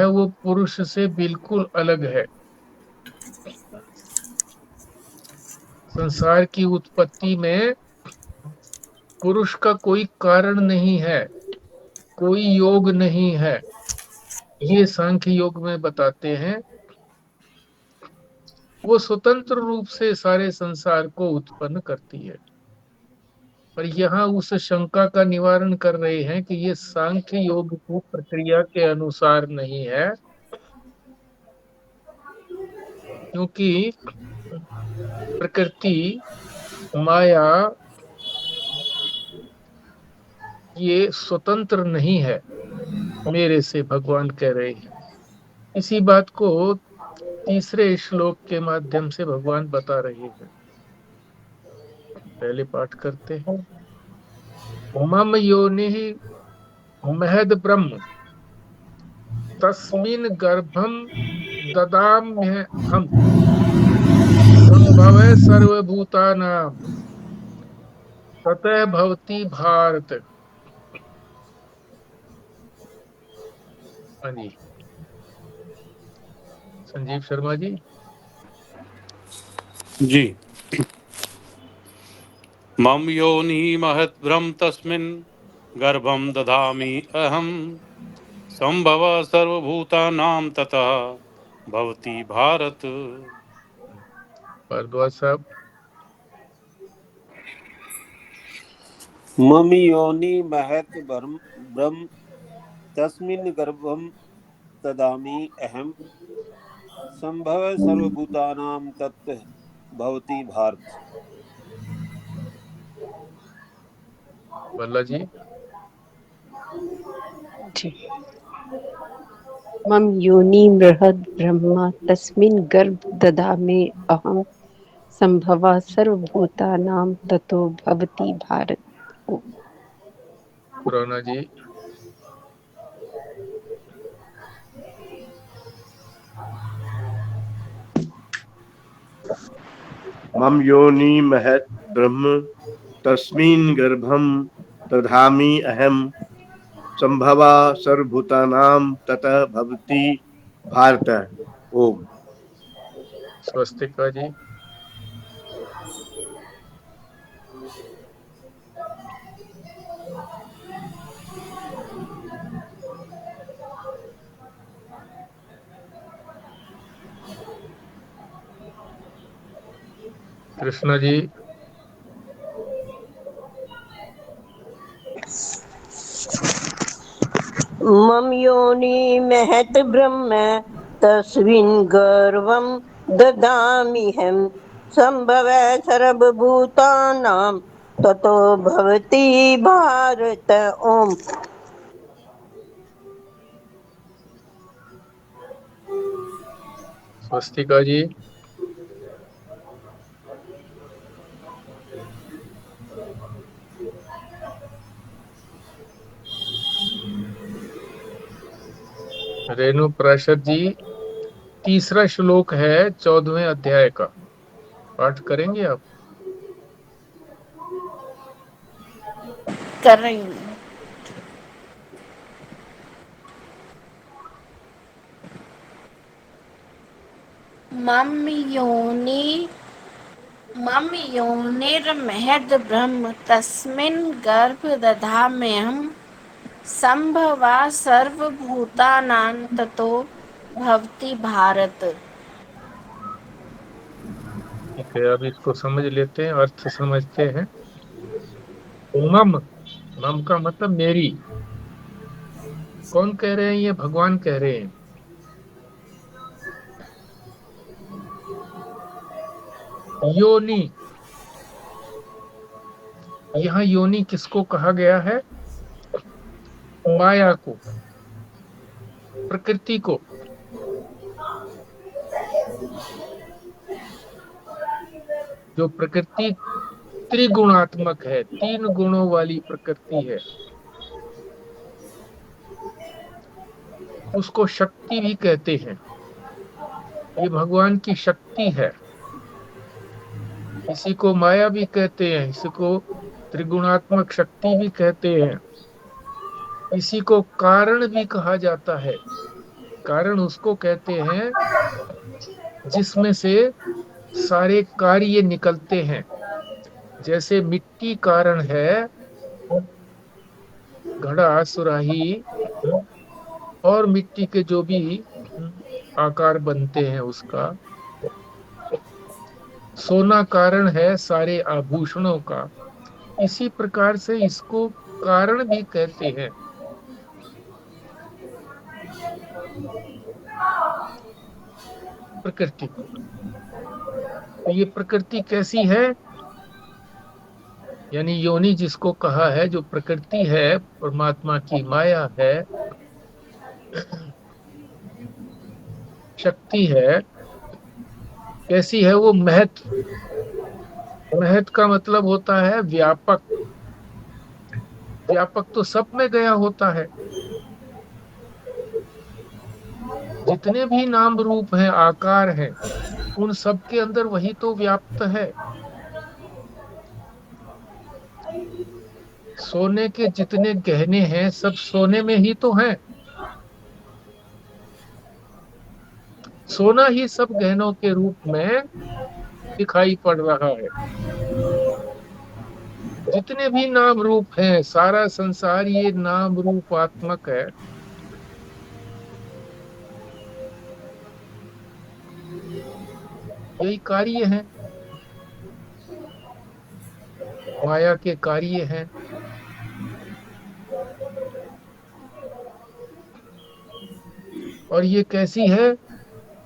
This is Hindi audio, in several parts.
वह वो पुरुष से बिल्कुल अलग है। संसार की उत्पत्ति में पुरुष का कोई कारण नहीं है, कोई योग नहीं है। ये सांख्य योग में बताते हैं। वो स्वतंत्र रूप से सारे संसार को उत्पन्न करती है। पर यहाँ उस शंका का निवारण कर रहे हैं कि ये सांख्य योग की प्रक्रिया के अनुसार नहीं है, क्योंकि प्रकृति, माया, ये स्वतंत्र नहीं है मेरे से, भगवान कह रहे हैं। इसी बात को तीसरे श्लोक के माध्यम से भगवान बता रहे हैं। पहले पाठ करते हैं। मम योनिः महद ब्रह्म तस्मिन् गर्भं ददाम्यहम् संभवः सर्वभूतानां ततः भवति भारत। हाँ जी, संजीव शर्मा जी। जी। मम योनि महत् ब्रह्म तस्मिन् गर्भं दधामि अहं संभव सर्वभूतानां ततः भवति भारत। भारद्वाज साहब। मम योनि महत् ब्रह्म तस्मिन् गर्भं ददामि अहं संभव सर्वभूतानां ततः भवति भारत। बल्ला जी। मम योनि बृहद् ब्रह्म तस्मिन् गर्भ ददामि अहं संभवा सर्वभूतानां ततो भवति भारत। पुराना जी। मम योनि महत् ब्रह्म तस्मिन् गर्भं दधामि अहं संभवा सर्वभूतानां ततः भवति भारत। ओम। स्वस्तिका जी। कृष्णा जी। मम योनि महत् ब्रह्म तस्मिन् गर्भं ददाम्यहं संभव सर्वभूतानां ततो भवति भारत। ओम। स्वस्तिका जी। रेणु प्राशर जी। तीसरा श्लोक है 14वें अध्याय का, पाठ करेंगे आप? कर रही हूँ। मम योनिर्महद् ब्रह्म तस्मिन् गर्भ दधाम्यहं संभवा सर्वभूतानां ततो भवति भारत। ठीक है, अब इसको समझ लेते हैं, अर्थ समझते हैं। मम, मम का मतलब मेरी। कौन कह रहे हैं? ये भगवान कह रहे हैं। योनि, यहाँ योनि किसको कहा गया है? माया को, प्रकृति को। जो प्रकृति त्रिगुणात्मक है, 3 गुणों वाली प्रकृति है, उसको शक्ति भी कहते हैं। ये भगवान की शक्ति है। इसी को माया भी कहते हैं, इसी को त्रिगुणात्मक शक्ति भी कहते हैं, इसी को कारण भी कहा जाता है। कारण उसको कहते हैं जिसमें से सारे कार्य निकलते हैं। जैसे मिट्टी कारण है, घड़ा, सुराही और मिट्टी के जो भी आकार बनते हैं उसका। सोना कारण है सारे आभूषणों का। इसी प्रकार से इसको कारण भी कहते हैं। प्रकृति को। तो ये प्रकृति कैसी है? यानी योनि जिसको कहा है, जो प्रकृति है, परमात्मा की माया है, शक्ति है, कैसी है वो? महत। महत का मतलब होता है व्यापक। व्यापक तो सब में गया होता है। जितने भी नाम रूप हैं, आकार हैं, उन सब के अंदर वही तो व्याप्त है। सोने के जितने गहने हैं सब सोने में ही तो हैं। सोना ही सब गहनों के रूप में दिखाई पड़ रहा है। जितने भी नाम रूप हैं, सारा संसार ये नाम रूपात्मक है। यही कार्य हैं, माया के कार्य हैं। और ये कैसी है?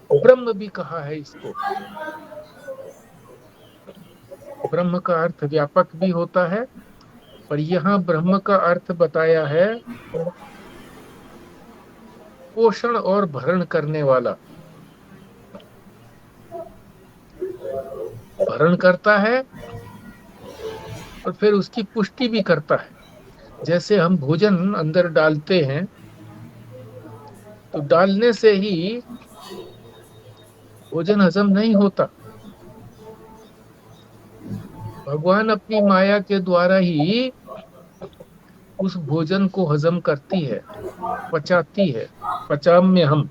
ब्रह्म भी कहा है इसको। ब्रह्म का अर्थ व्यापक भी होता है, पर यहाँ ब्रह्म का अर्थ बताया है पोषण और भरण करने वाला। भरण करता है और फिर उसकी पुष्टि भी करता है। जैसे हम भोजन अंदर डालते हैं तो डालने से ही भोजन हजम नहीं होता। भगवान अपनी माया के द्वारा ही उस भोजन को हजम करती है, पचाती है। पचाम में हम।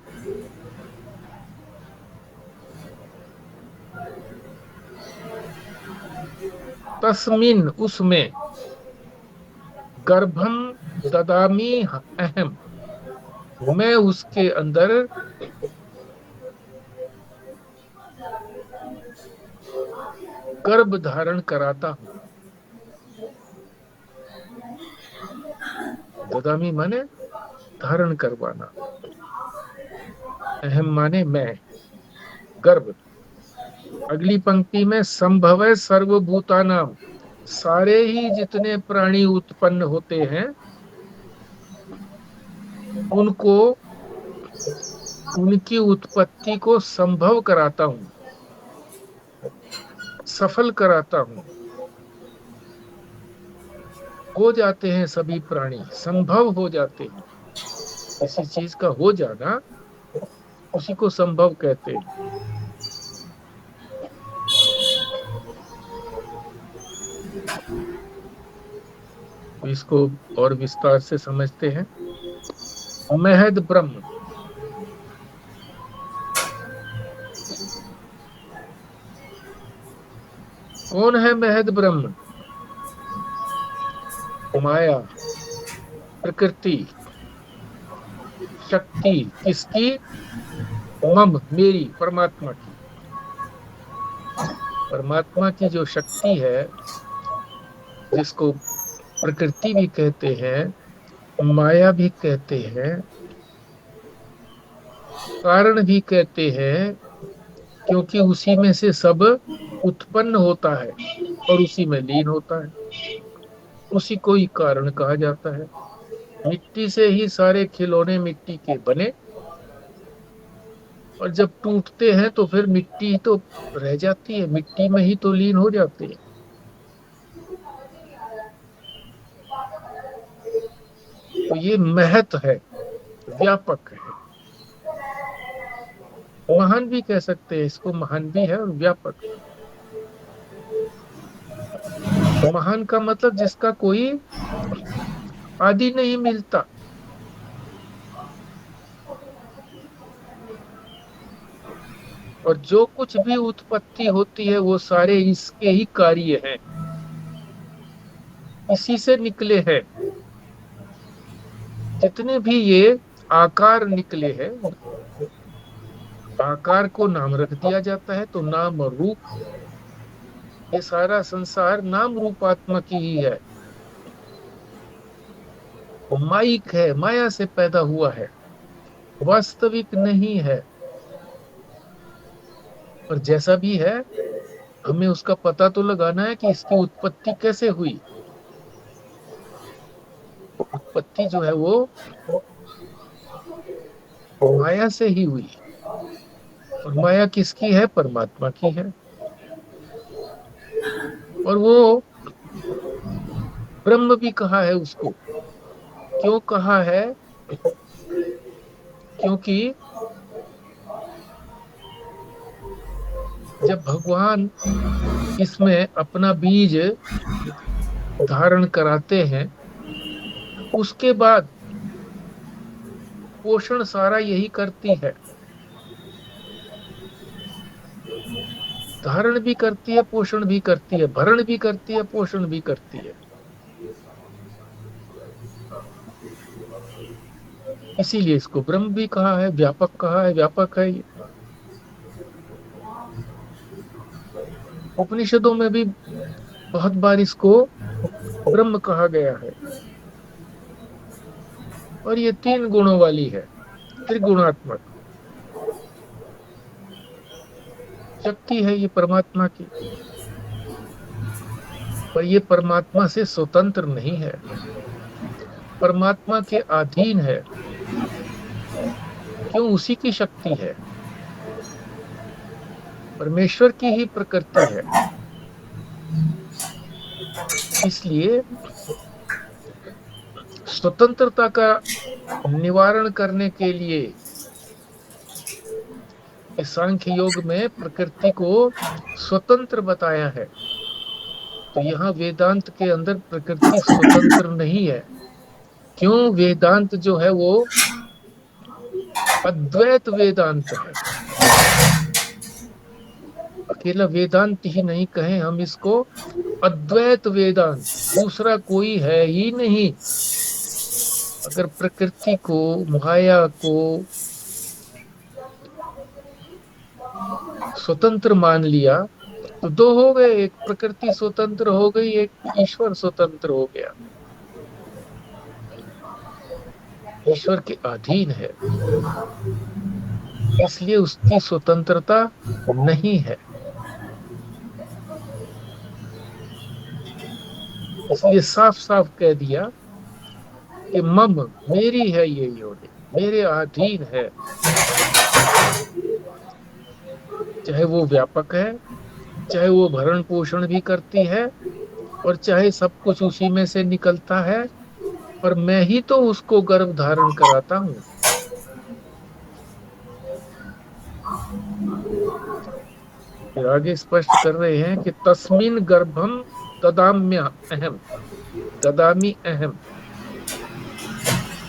तस्मिन, उसमें, गर्भम ददामी अहम, मैं उसके अंदर गर्भ धारण कराता हूं। ददामी माने धारण करवाना, अहम माने मैं, गर्भ। अगली पंक्ति में संभव सर्वभूतानाम, सारे ही जितने प्राणी उत्पन्न होते हैं उनको, उनकी उत्पत्ति को संभव कराता हूं, सफल कराता हूं। हो जाते हैं सभी प्राणी, संभव हो जाते हैं। किसी चीज का हो जाना, उसी को संभव कहते हैं। इसको और विस्तार से समझते हैं। महद ब्रह्म, कौन है महद ब्रह्म? माया, प्रकृति, शक्ति। किसकी? मम, मेरी, परमात्मा की। परमात्मा की जो शक्ति है, जिसको प्रकृति भी कहते हैं, माया भी कहते हैं, कारण भी कहते हैं, क्योंकि उसी में से सब उत्पन्न होता है और उसी में लीन होता है। उसी को ही कारण कहा जाता है। मिट्टी से ही सारे खिलौने मिट्टी के बने, और जब टूटते हैं तो फिर मिट्टी तो रह जाती है, मिट्टी में ही तो लीन हो जाते हैं। तो ये महत है, व्यापक है। महान भी कह सकते हैं इसको, महान भी है और व्यापक। महान का मतलब जिसका कोई आदि नहीं मिलता। और जो कुछ भी उत्पत्ति होती है वो सारे इसके ही कार्य हैं, इसी से निकले हैं। जितने भी ये आकार निकले हैं, आकार को नाम रख दिया जाता है, तो नाम और रूप, ये सारा संसार नाम रूपात्मक ही है, माइक है, माया से पैदा हुआ है, वास्तविक नहीं है। और जैसा भी है, हमें उसका पता तो लगाना है कि इसकी उत्पत्ति कैसे हुई। उत्पत्ति जो है वो माया से ही हुई, और माया किसकी है? परमात्मा की है। और वो ब्रह्म भी कहा है उसको। क्यों कहा है? क्योंकि जब भगवान इसमें अपना बीज धारण कराते हैं, उसके बाद पोषण सारा यही करती है, धारण भी करती है, पोषण भी करती है, भरण भी करती है, पोषण भी करती है। इसीलिए इसको ब्रह्म भी कहा है, व्यापक कहा है, व्यापक है ये। उपनिषदों में भी बहुत बार इसको ब्रह्म कहा गया है। और ये 3 गुणों वाली है, त्रिगुणात्मक शक्ति है ये परमात्मा की। पर ये परमात्मा से स्वतंत्र नहीं है, परमात्मा के अधीन है। क्यों? उसी की शक्ति है, परमेश्वर की ही प्रकृति है। इसलिए स्वतंत्रता का निवारण करने के लिए इस सांख्य योग में प्रकृति को स्वतंत्र बताया है। तो यहाँ वेदांत के अंदर प्रकृति स्वतंत्र नहीं है। क्यों? वेदांत जो है वो अद्वैत वेदांत है। अकेला वेदांत ही नहीं कहें हम इसको, अद्वैत वेदांत, दूसरा कोई है ही नहीं। अगर प्रकृति को, माया को स्वतंत्र मान लिया तो 2 हो गए, एक प्रकृति स्वतंत्र हो गई, एक ईश्वर स्वतंत्र हो गया। ईश्वर के अधीन है, इसलिए उसकी स्वतंत्रता नहीं है। इसलिए साफ साफ कह दिया कि मम, मेरी है ये योनि, मेरे अधीन है। चाहे वो व्यापक है, चाहे वो भरण पोषण भी करती है, और चाहे सब कुछ उसी में से निकलता है, पर मैं ही तो उसको गर्भ धारण कराता हूं। फिर आगे स्पष्ट कर रहे हैं कि तस्मिन गर्भम ददाम्य अहम, ददामी अहम।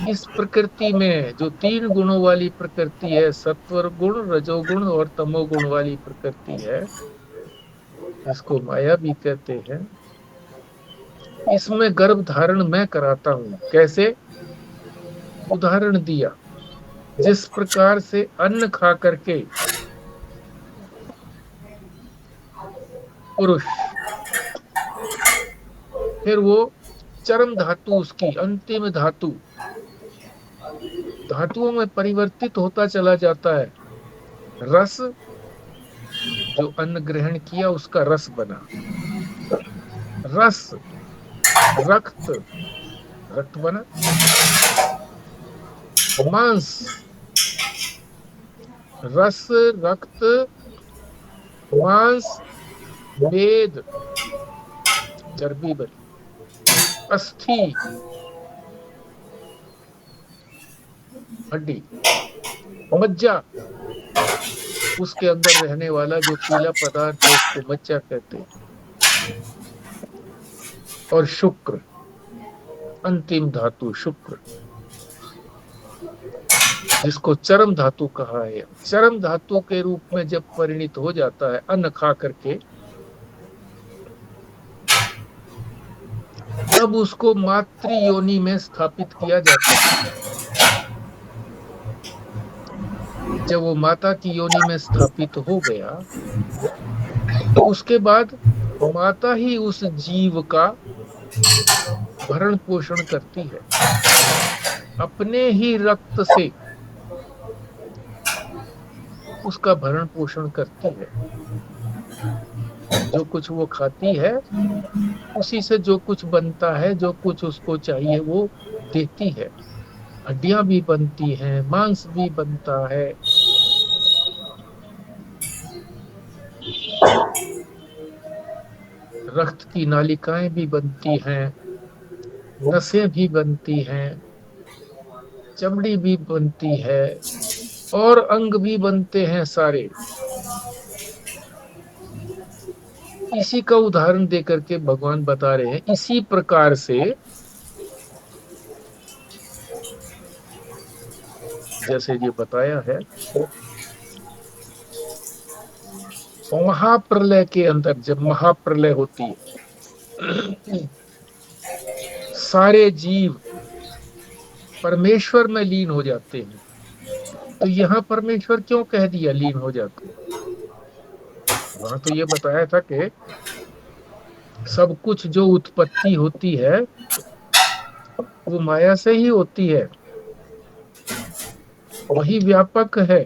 इस प्रकृति में जो 3 गुणों वाली प्रकृति है, सत्वर गुण, रजोगुण और तमोगुण वाली प्रकृति है, इसको माया भी कहते हैं, इसमें गर्भ धारण मैं कराता हूं। कैसे? उदाहरण दिया, जिस प्रकार से अन्न खा करके पुरुष, फिर वो चरम धातु, उसकी अंतिम धातु, धातुओं में परिवर्तित होता चला जाता है। रस, जो अन्न ग्रहण किया उसका रस बना, रस, रक्त, रक्त बना, मांस, रस, रक्त, मांस, मेद, चर्बी बनी, अस्थि, हड्डी, मज्जा, उसके अंदर रहने वाला जो पीला पदार्थ है उसको मज्जा कहते हैं। और शुक्र, अंतिम धातु शुक्र। जिसको चरम धातु कहा है। चरम धातु के रूप में जब परिणित हो जाता है अन्न खा करके, तब उसको मातृ योनि में स्थापित किया जाता है। जब वो माता की योनि में स्थापित हो गया तो उसके बाद माता ही उस जीव का भरण पोषण करती है, अपने ही रक्त से उसका भरण पोषण करती है। जो कुछ वो खाती है उसी से जो कुछ बनता है, जो कुछ उसको चाहिए वो देती है। हड्डियां भी बनती हैं, मांस भी बनता है, रक्त की नालिकाएं भी बनती हैं, नसें भी बनती हैं, चमड़ी भी बनती है और अंग भी बनते हैं सारे। इसी का उदाहरण देकर के भगवान बता रहे हैं, इसी प्रकार से जैसे ये बताया है, महाप्रलय के अंदर जब महाप्रलय होती है, सारे जीव परमेश्वर में लीन हो जाते हैं। तो यहाँ परमेश्वर क्यों कह दिया लीन हो जाते हैं? वहां तो ये बताया था कि सब कुछ जो उत्पत्ति होती है वो माया से ही होती है, वही व्यापक है,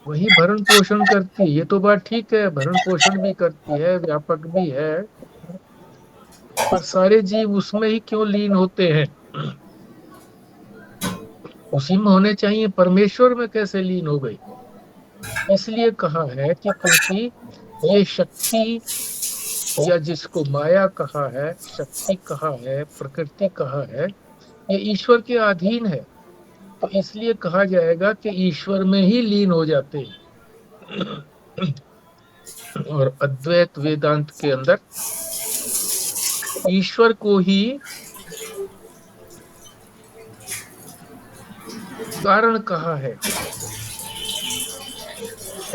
वही भरण पोषण करती है। ये तो बात ठीक है, भरण पोषण भी करती है, व्यापक भी है, पर सारे जीव उसमें ही क्यों लीन होते हैं? उसी में होने चाहिए, परमेश्वर में कैसे लीन हो गई? इसलिए कहा है कि क्योंकि ये शक्ति या जिसको माया कहा है, शक्ति कहा है, प्रकृति कहा है, ये ईश्वर के अधीन है। तो इसलिए कहा जाएगा कि ईश्वर में ही लीन हो जाते हैं। और अद्वैत वेदांत के अंदर ईश्वर को ही कारण कहा है।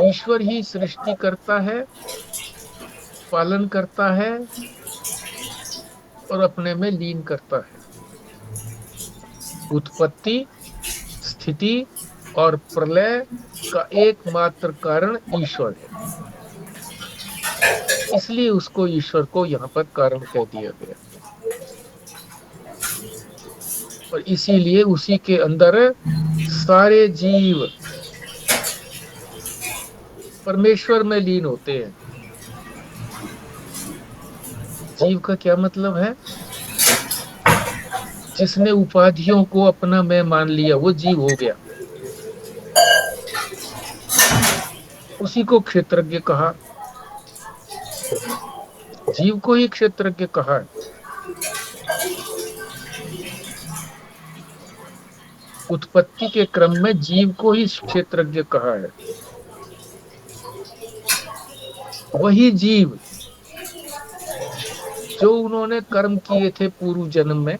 ईश्वर ही सृष्टि करता है, पालन करता है और अपने में लीन करता है। उत्पत्ति, स्थिति और प्रलय का एकमात्र कारण ईश्वर है, इसलिए उसको ईश्वर को यहाँ पर कारण कह दिया गया। और इसीलिए उसी के अंदर सारे जीव परमेश्वर में लीन होते हैं। जीव का क्या मतलब है? जिसने उपाधियों को अपना मैं मान लिया वो जीव हो गया, उसी को क्षेत्रज्ञ कहा, जीव को ही क्षेत्रज्ञ कहा है। उत्पत्ति के क्रम में जीव को ही क्षेत्रज्ञ कहा है। वही जीव जो उन्होंने कर्म किए थे पूर्व जन्म में,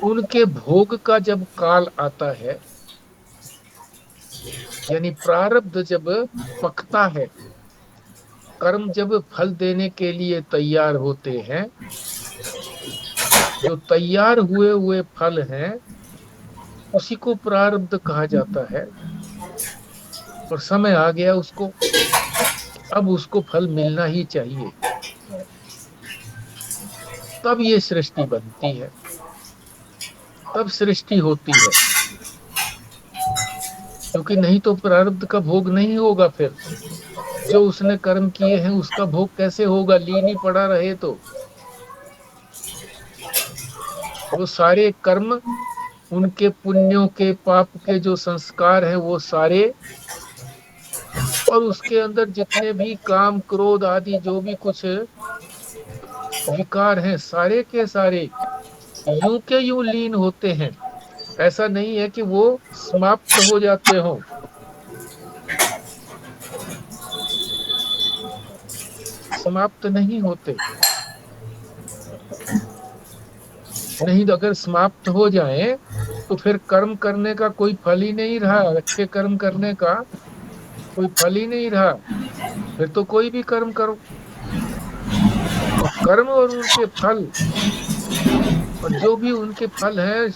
उनके भोग का जब काल आता है, यानी प्रारब्ध जब पकता है, कर्म जब फल देने के लिए तैयार होते हैं, जो तैयार हुए हुए फल हैं उसी को प्रारब्ध कहा जाता है। और समय आ गया उसको, अब उसको फल मिलना ही चाहिए, तब ये सृष्टि बनती है, तब सृष्टि होती है। क्योंकि नहीं तो प्रारब्ध का भोग नहीं होगा। फिर जो उसने कर्म किए हैं उसका भोग कैसे होगा? लीन ही पड़ा रहे तो। वो सारे कर्म, उनके पुण्यों के, पाप के जो संस्कार हैं वो सारे, और उसके अंदर जितने भी काम, क्रोध आदि जो भी कुछ विकार हैं, सारे के सारे यूं के यूं लीन होते हैं। ऐसा नहीं है कि वो समाप्त हो जाते हो, समाप्त नहीं होते। नहीं तो अगर समाप्त हो जाए तो फिर कर्म करने का कोई फल ही नहीं रहा, अच्छे कर्म करने का कोई फल ही नहीं रहा। फिर तो कोई भी कर्म करो, तो कर्म और उनके फल, और जो भी उनके फल है,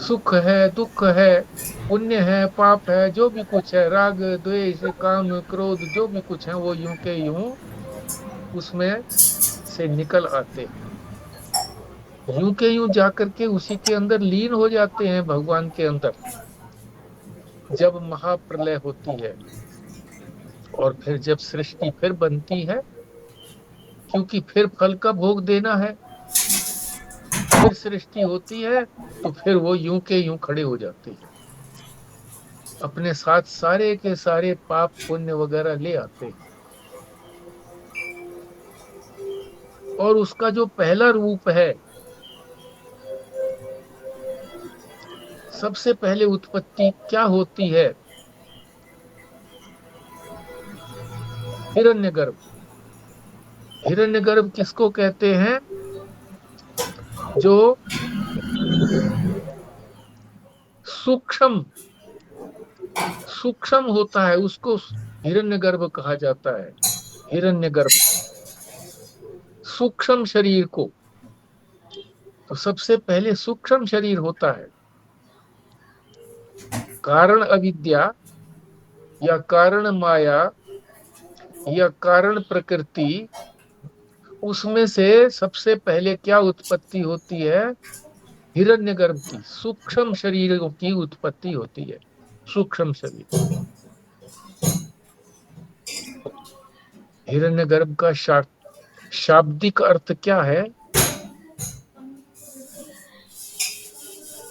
सुख है, दुख है, पुण्य है, पाप है, जो भी कुछ है, राग द्वेष काम क्रोध, जो भी कुछ है, वो यूं के यूं उसमें से निकल आते हैं, यूं के यूं जाकर के उसी के अंदर लीन हो जाते हैं, भगवान के अंदर, जब महाप्रलय होती है। और फिर जब सृष्टि फिर बनती है, क्योंकि फिर फल का भोग देना है, फिर सृष्टि होती है, तो फिर वो यूं के यूं खड़े हो जाते हैं, अपने साथ सारे के सारे पाप पुण्य वगैरह ले आते हैं। और उसका जो पहला रूप है, सबसे पहले उत्पत्ति क्या होती है? हिरण्यगर्भ। हिरण्यगर्भ किसको कहते हैं? जो सूक्ष्म सूक्ष्म होता है, उसको हिरण्यगर्भ कहा जाता है। हिरण्यगर्भ सूक्ष्म शरीर को, तो सबसे पहले सूक्ष्म शरीर होता है। कारण अविद्या या कारण माया या कारण प्रकृति, उसमें से सबसे पहले क्या उत्पत्ति होती है? हिरण्यगर्भ की, सूक्ष्म शरीरों की उत्पत्ति होती है। सूक्ष्म शरीर, हिरण्यगर्भ का शाब्दिक अर्थ क्या है?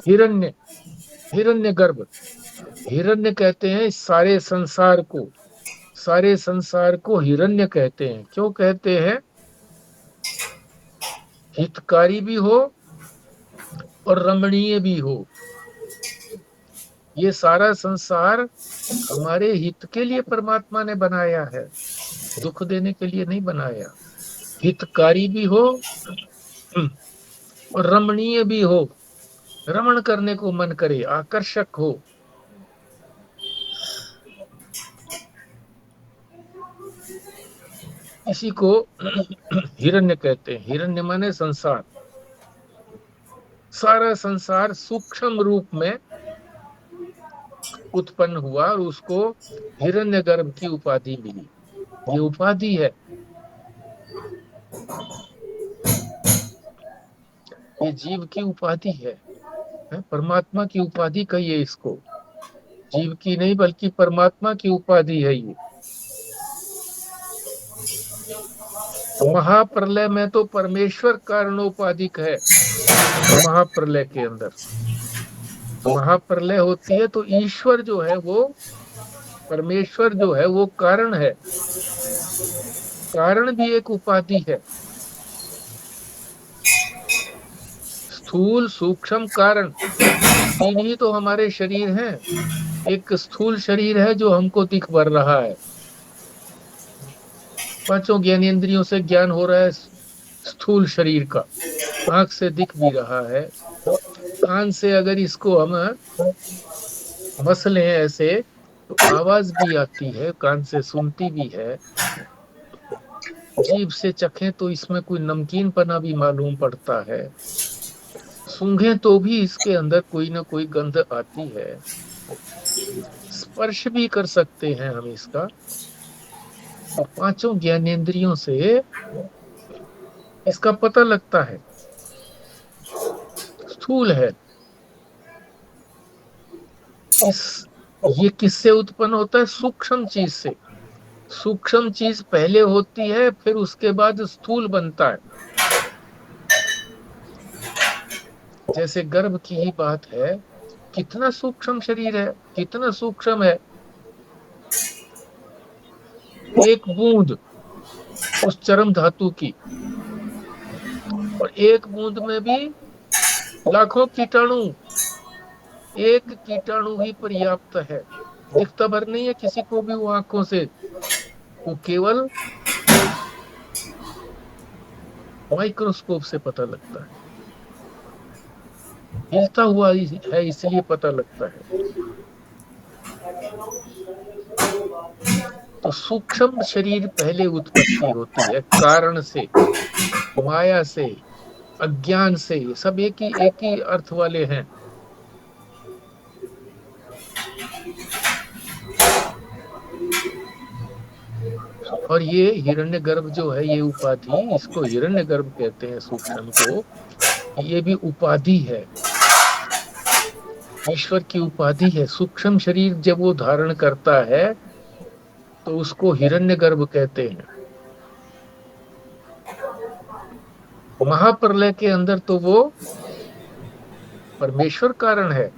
हिरण्य, हिरण्यगर्भ। हिरण्य कहते हैं सारे संसार को, सारे संसार को हिरण्य कहते हैं। क्यों कहते हैं? हितकारी भी हो और रमणीय भी हो। ये सारा संसार हमारे हित के लिए परमात्मा ने बनाया है, दुख देने के लिए नहीं बनाया। हितकारी भी हो और रमणीय भी हो, रमण करने को मन करे, आकर्षक हो। इसी को हिरण्य कहते हैं। हिरण्य माने संसार। सारा संसार सूक्ष्म रूप में उत्पन्न हुआ और उसको हिरण्यगर्भ की उपाधि मिली। ये उपाधि है, ये जीव की उपाधि है, परमात्मा की उपाधि कहिए इसको, जीव की नहीं बल्कि परमात्मा की उपाधि है ये। महाप्रलय में तो परमेश्वर कारणोपाधिक है। महाप्रलय के अंदर महाप्रलय होती है तो ईश्वर जो है वो, परमेश्वर जो है वो कारण है। कारण भी एक उपाधि है। स्थूल सूक्ष्म कारण, तीन ही तो हमारे शरीर हैं। एक स्थूल शरीर है जो हमको दिख भर रहा है, पांचों ज्ञानेंद्रियों से ज्ञान हो रहा है स्थूल शरीर का, आंख से दिख भी रहा है। कान से अगर इसको हम मसले ऐसे तो आवाज भी आती है, कान से सुनती भी है। जीभ से चखें तो इसमें कोई नमकीन पना भी मालूम पड़ता है। सूंघें तो भी इसके अंदर कोई ना कोई गंध आती है। स्पर्श भी कर सकते हैं हम इसका। और पांचों ज्ञानेंद्रियों से इसका पता लगता है स्थूल है। ये किससे उत्पन्न होता है? सूक्ष्म चीज से। सूक्ष्म चीज पहले होती है, फिर उसके बाद स्थूल बनता है। जैसे गर्भ की ही बात है, कितना सूक्ष्म शरीर है, कितना सूक्ष्म है। एक बूंद उस चरम धातु की, और एक बूंद में भी लाखों कीटाणु। एक कीटाणु ही पर्याप्त है, दिखता भर नहीं है किसी को भी वो आंखों से। वो केवल माइक्रोस्कोप से पता लगता है, हिलता हुआ है इसलिए पता लगता है। तो सूक्ष्म शरीर पहले उत्पत्ति होती है कारण से, माया से, अज्ञान से। ये सब एक ही अर्थ वाले हैं। और ये हिरण्यगर्भ जो है, ये उपाधि, इसको हिरण्यगर्भ कहते हैं सूक्ष्म को। ये भी उपाधि है, ईश्वर की उपाधि है। सूक्ष्म शरीर जब वो धारण करता है तो उसको हिरण्यगर्भ कहते हैं। महाप्रलय के अंदर तो वो परमेश्वर कारण है,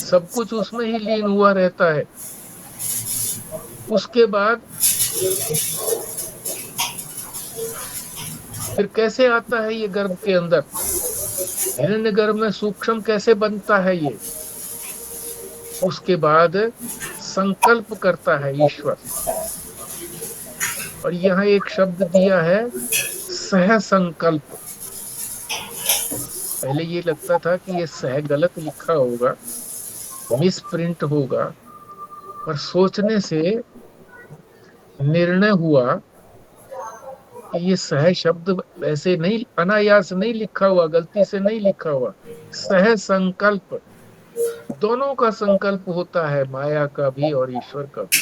सब कुछ उसमें ही लीन हुआ रहता है। उसके बाद फिर कैसे आता है ये गर्भ के अंदर, हिरण्यगर्भ में सूक्ष्म कैसे बनता है ये? उसके बाद संकल्प करता है ईश्वर। और यहाँ एक शब्द दिया है सह संकल्प। पहले ये लगता था कि ये सह गलत लिखा होगा, मिस प्रिंट होगा, पर सोचने से निर्णय हुआ कि ये सह शब्द ऐसे नहीं, अनायास नहीं लिखा हुआ, गलती से नहीं लिखा हुआ। सह संकल्प, दोनों का संकल्प होता है, माया का भी और ईश्वर का भी।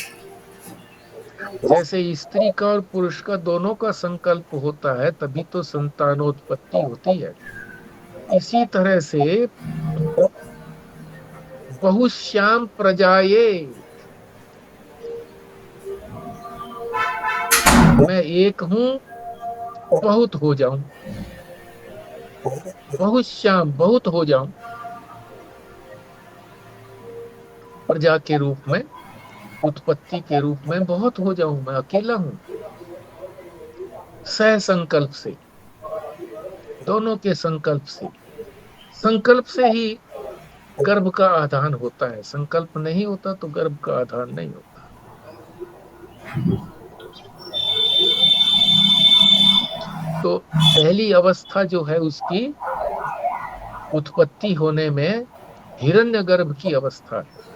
जैसे स्त्री का और पुरुष का दोनों का संकल्प होता है, तभी तो संतानोत्पत्ति होती है। इसी तरह से बहुश्याम प्रजाये, मैं एक हूं, बहुत हो जाऊं, बहुश्याम, बहुत हो जाऊं, प्रजा के रूप में, उत्पत्ति के रूप में बहुत हो जाऊं, मैं अकेला हूं। सह संकल्प से, दोनों के संकल्प से। संकल्प से ही गर्भ का आधान होता है, संकल्प नहीं होता तो गर्भ का आधान नहीं होता। तो पहली अवस्था जो है उसकी उत्पत्ति होने में हिरण्यगर्भ की अवस्था है।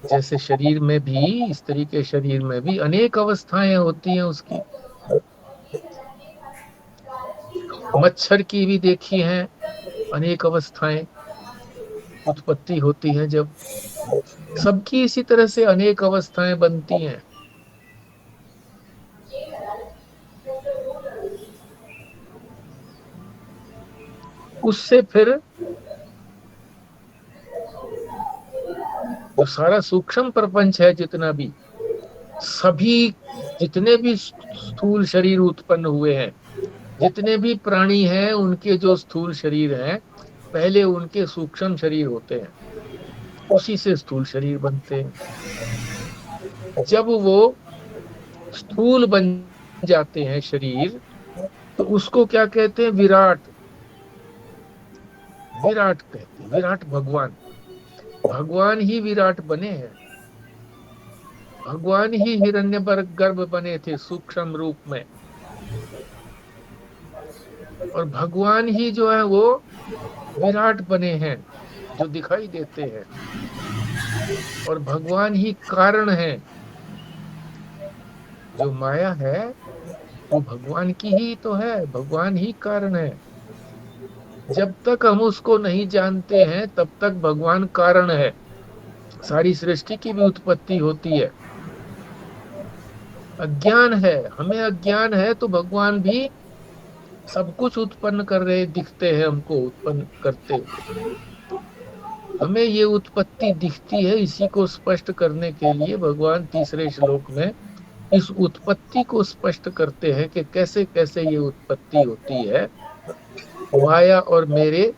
जैसे शरीर में भी, स्त्री के शरीर में भी अनेक अवस्थाएं होती हैं उसकी। मच्छर की भी देखी हैं अनेक अवस्थाएं, उत्पत्ति होती है जब। सबकी इसी तरह से अनेक अवस्थाएं बनती हैं। उससे फिर जो सारा सूक्ष्म प्रपंच है, जितना भी, सभी जितने भी स्थूल शरीर उत्पन्न हुए हैं, जितने भी प्राणी हैं, उनके जो स्थूल शरीर हैं, पहले उनके सूक्ष्म शरीर होते हैं, उसी से स्थूल शरीर बनते हैं। जब वो स्थूल बन जाते हैं शरीर, तो उसको क्या कहते हैं? विराट। विराट कहते हैं, विराट भगवान। भगवान ही विराट बने हैं, भगवान ही हिरण्यगर्भ बने थे सूक्ष्म रूप में। और भगवान ही जो है वो विराट बने हैं, जो दिखाई देते हैं। और भगवान ही कारण है। जो माया है वो भगवान की ही तो है, भगवान ही कारण है। जब तक हम उसको नहीं जानते हैं तब तक भगवान कारण है। सारी सृष्टि की भी उत्पत्ति होती है। अज्ञान है, हमें अज्ञान है, तो भगवान भी सब कुछ उत्पन्न कर रहे दिखते हैं हमको, उत्पन्न करते हुए। हमें ये उत्पत्ति दिखती है, इसी को स्पष्ट करने के लिए भगवान तीसरे श्लोक में इस उत्पत्ति को स्पष्ट करते हैं कि कैसे कैसे ये उत्पत्ति होती है माया और मेरे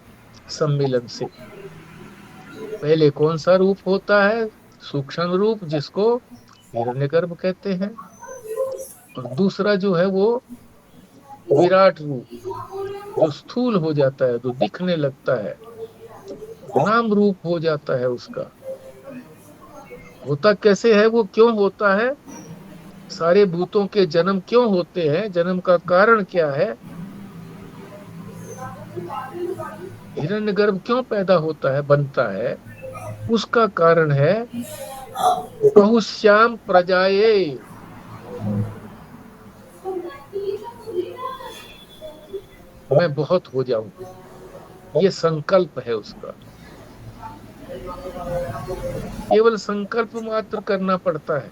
सम्मिलन से। पहले कौन सा रूप होता है? सूक्ष्म रूप, जिसको हिरण्यगर्भ कहते हैं। और दूसरा जो है वो विराट रूप, जो स्थूल हो जाता है, जो दिखने लगता है, नाम रूप हो जाता है उसका, होता कैसे है, वो क्यों होता है, सारे भूतों के जन्म क्यों होते हैं, जन्म का कारण क्या है, हिरण्यगर्भ क्यों पैदा होता है, बनता है, उसका कारण है बहुश्याम प्रजाए, मैं बहुत हो जाऊं, ये संकल्प है उसका। केवल संकल्प मात्र करना पड़ता है।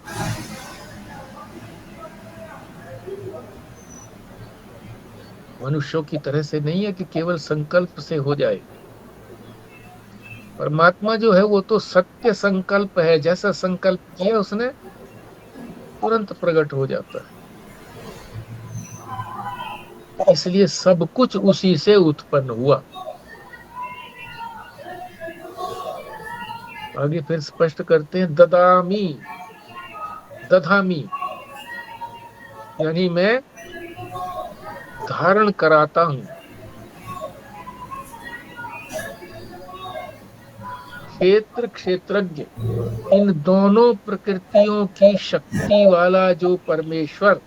मनुष्यों की तरह से नहीं है कि केवल संकल्प से हो जाए। परमात्मा जो है वो तो सत्य संकल्प है, जैसा संकल्प किया उसने तुरंत प्रकट हो जाता है। इसलिए सब कुछ उसी से उत्पन्न हुआ। आगे फिर स्पष्ट करते हैं, ददामी, दधामी यानी मैं धारण कराता हूं। क्षेत्र क्षेत्रज्ञ, इन दोनों प्रकृतियों की शक्ति वाला जो परमेश्वर,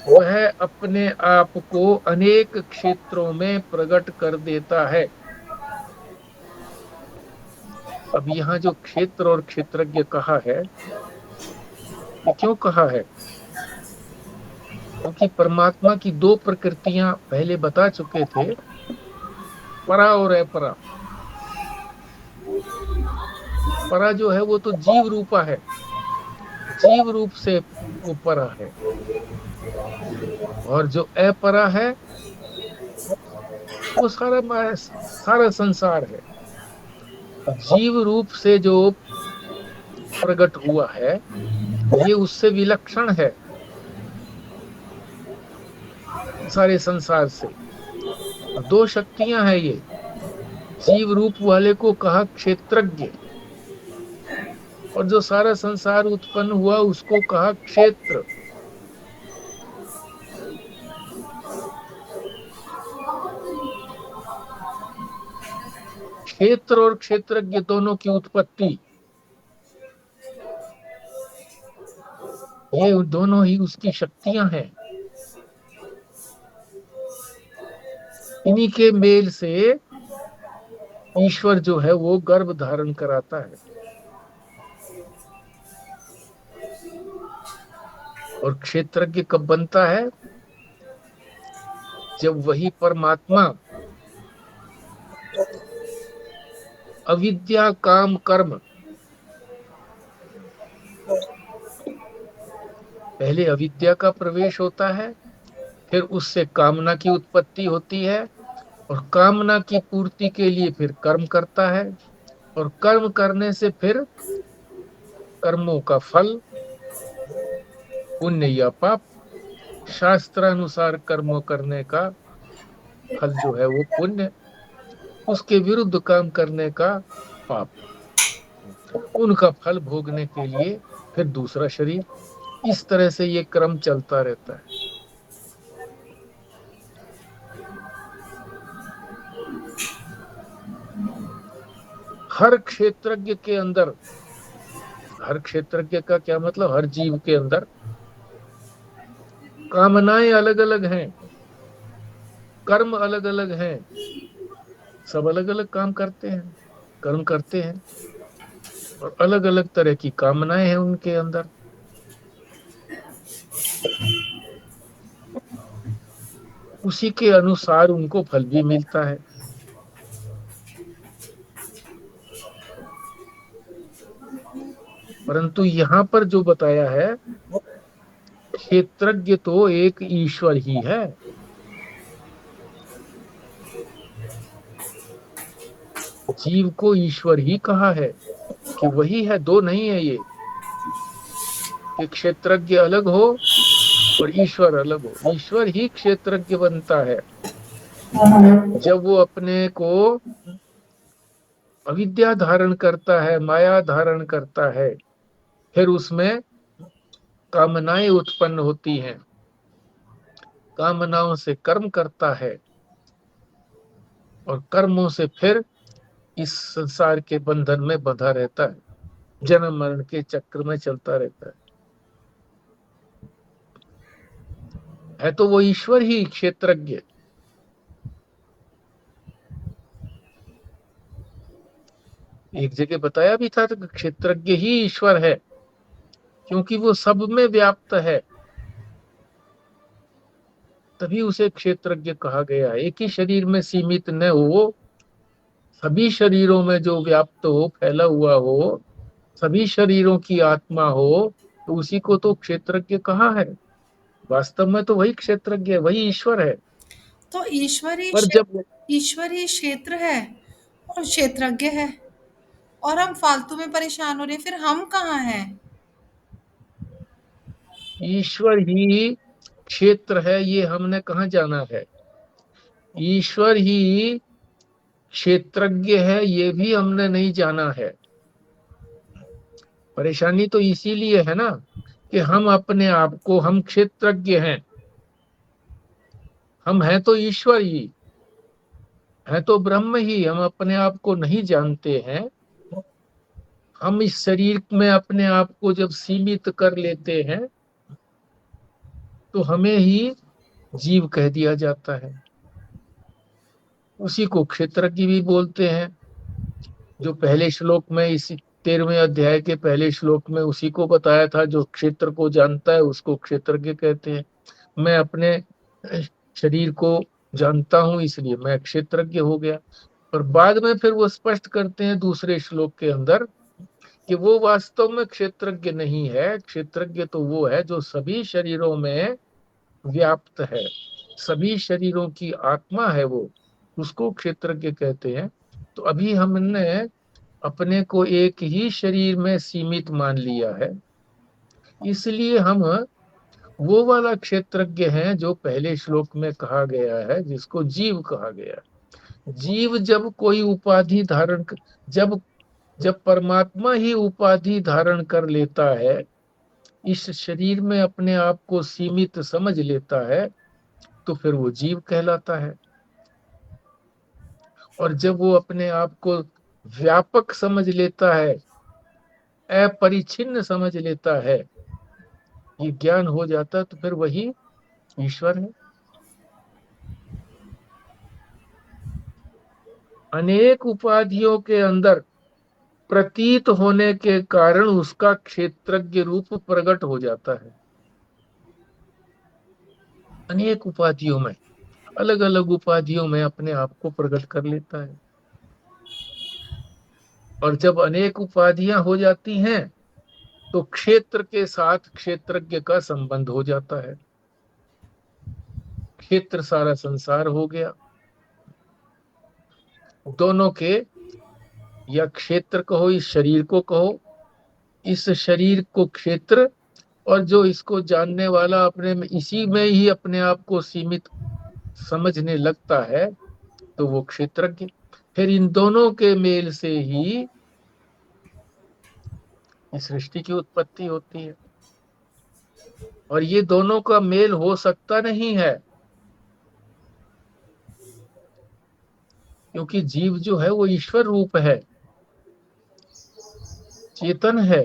वह अपने आप को अनेक क्षेत्रों में प्रकट कर देता है। अब यहाँ जो क्षेत्र और क्षेत्रज्ञ कहा है, ये क्यों कहा है? क्योंकि परमात्मा की दो प्रकृतियां पहले बता चुके थे, परा और अपरा। परा जो है वो तो जीव रूपा है, जीव रूप से वो परा है, और जो अपरा है वो सारा संसार है। जीव रूप से जो प्रकट हुआ है ये उससे विलक्षण है सारे संसार से। दो शक्तियां हैं ये। जीव रूप वाले को कहा क्षेत्रज्ञ, और जो सारा संसार उत्पन्न हुआ उसको कहा क्षेत्र। क्षेत्र और क्षेत्रज्ञ दोनों की उत्पत्ति, ये दोनों ही उसकी शक्तियां हैं। इन्हीं के मेल से ईश्वर जो है वो गर्भ धारण कराता है। और क्षेत्रज्ञ कब बनता है? जब वही परमात्मा अविद्या काम कर्म, पहले अविद्या का प्रवेश होता है, फिर उससे कामना की उत्पत्ति होती है, और कामना की पूर्ति के लिए फिर कर्म करता है, और कर्म करने से फिर कर्मों का फल, पुण्य या पाप। शास्त्रानुसार कर्म करने का फल जो है वो पुण्य, उसके विरुद्ध काम करने का पाप। उनका फल भोगने के लिए फिर दूसरा शरीर। इस तरह से ये क्रम चलता रहता है। हर क्षेत्रज्ञ के अंदर, हर क्षेत्रज्ञ का क्या मतलब, हर जीव के अंदर कामनाएं अलग अलग हैं, कर्म अलग अलग हैं, सब अलग अलग काम करते हैं, कर्म करते हैं, और अलग अलग तरह की कामनाएं हैं उनके अंदर। उसी के अनुसार उनको फल भी मिलता है। परंतु यहाँ पर जो बताया है, क्षेत्रज्ञ तो एक ईश्वर ही है। जीव को ईश्वर ही कहा है कि वही है, दो नहीं है ये कि क्षेत्रज्ञ अलग हो और ईश्वर अलग हो। ईश्वर ही क्षेत्रज्ञ बनता है जब वो अपने को अविद्या धारण करता है, माया धारण करता है, फिर उसमें कामनाएं उत्पन्न होती हैं, कामनाओं से कर्म करता है, और कर्मों से फिर इस संसार के बंधन में बंधा रहता है। जन्म मरण के चक्र में चलता रहता है तो वो ईश्वर ही क्षेत्रज्ञ। एक जगह बताया भी था तो क्षेत्रज्ञ ही ईश्वर है, क्योंकि वो सब में व्याप्त है, तभी उसे क्षेत्रज्ञ कहा गया है। एक ही शरीर में सीमित न हो, सभी शरीरों में जो व्याप्त हो, फैला हुआ हो, सभी शरीरों की आत्मा हो, तो उसी को तो क्षेत्रज्ञ कहा है। वास्तव में तो वही क्षेत्रज्ञ है, वही ईश्वर है। तो पर जब ईश्वर ही क्षेत्र है और क्षेत्रज्ञ है, और हम फालतू में परेशान हो रहे हैं, फिर हम कहाँ हैं? ईश्वर ही क्षेत्र है, ये हमने कहाँ जाना है। ईश्वर ही क्षेत्रज्ञ है, ये भी हमने नहीं जाना है। परेशानी तो इसीलिए है ना कि हम अपने आप को, हम क्षेत्रज्ञ हैं, हम हैं तो ईश्वर ही, है तो ब्रह्म ही, हम अपने आप को नहीं जानते हैं। हम इस शरीर में अपने आप को जब सीमित कर लेते हैं तो हमें ही जीव कह दिया जाता है। उसी को क्षेत्रज्ञ भी बोलते हैं। जो पहले श्लोक में, इस 13वें अध्याय के पहले श्लोक में उसी को बताया था, जो क्षेत्र को जानता है उसको क्षेत्रज्ञ कहते हैं। मैं अपने शरीर को जानता हूं इसलिए मैं क्षेत्रज्ञ हो गया। और बाद में फिर वो स्पष्ट करते हैं दूसरे श्लोक के अंदर कि वो वास्तव में क्षेत्रज्ञ नहीं है। क्षेत्रज्ञ तो वो है जो सभी शरीरों में व्याप्त है, सभी शरीरों की आत्मा है, वो उसको क्षेत्रज्ञ कहते हैं। तो अभी हमने अपने को एक ही शरीर में सीमित मान लिया है, इसलिए हम वो वाला क्षेत्रज्ञ हैं जो पहले श्लोक में कहा गया है, जिसको जीव कहा गया। जीव जब कोई उपाधि धारण जब परमात्मा ही उपाधि धारण कर लेता है, इस शरीर में अपने आप को सीमित समझ लेता है, तो फिर वो जीव कहलाता है। और जब वो अपने आप को व्यापक समझ लेता है, अपरिच्छिन्न समझ लेता है, ये ज्ञान हो जाता है, तो फिर वही ईश्वर है। अनेक उपाधियों के अंदर प्रतीत होने के कारण उसका क्षेत्रज्ञ रूप प्रकट हो जाता है। अनेक उपाधियों में, अलग अलग उपाधियों में अपने आप को प्रकट कर लेता है। और जब अनेक उपाधियां हो जाती हैं तो क्षेत्र के साथ क्षेत्रज्ञ का संबंध हो जाता है। क्षेत्र सारा संसार हो गया। दोनों के, या क्षेत्र कहो, इस शरीर को कहो, इस शरीर को क्षेत्र, और जो इसको जानने वाला अपने में, इसी में ही अपने आप को सीमित समझने लगता है, तो वो क्षेत्रज्ञ। फिर इन दोनों के मेल से ही इस सृष्टि की उत्पत्ति होती है। और ये दोनों का मेल हो सकता नहीं है, क्योंकि जीव जो है वो ईश्वर रूप है, चेतन है,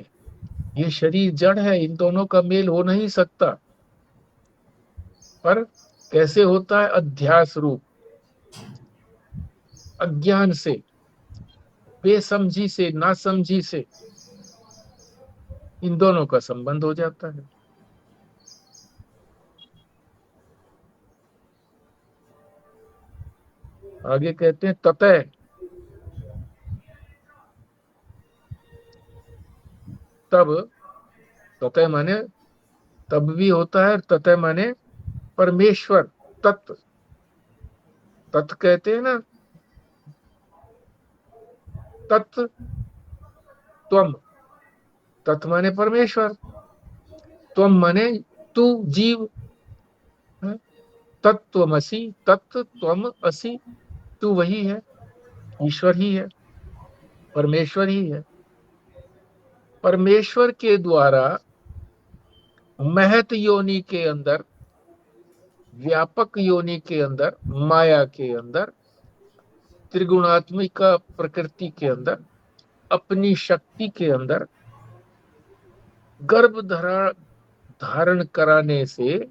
ये शरीर जड़ है, इन दोनों का मेल हो नहीं सकता। पर कैसे होता है? अध्यास रूप, अज्ञान से, बेसमझी से, नासमझी से इन दोनों का संबंध हो जाता है। आगे कहते हैं ततः, तब, ततः माने तब भी होता है, ततः माने परमेश्वर, तत्व, तत् कहते हैं ना, तत्, त्वम, तत् माने परमेश्वर, त्वम माने तू, जीव, तत्त्वमसि, तत् त्वम असि, तू वही है, ईश्वर ही है, परमेश्वर ही है। परमेश्वर के द्वारा महत योनि के अंदर, व्यापक योनि के अंदर, माया के अंदर, त्रिगुणात्मिका प्रकृति के अंदर, अपनी शक्ति के अंदर गर्भ धारण कराने से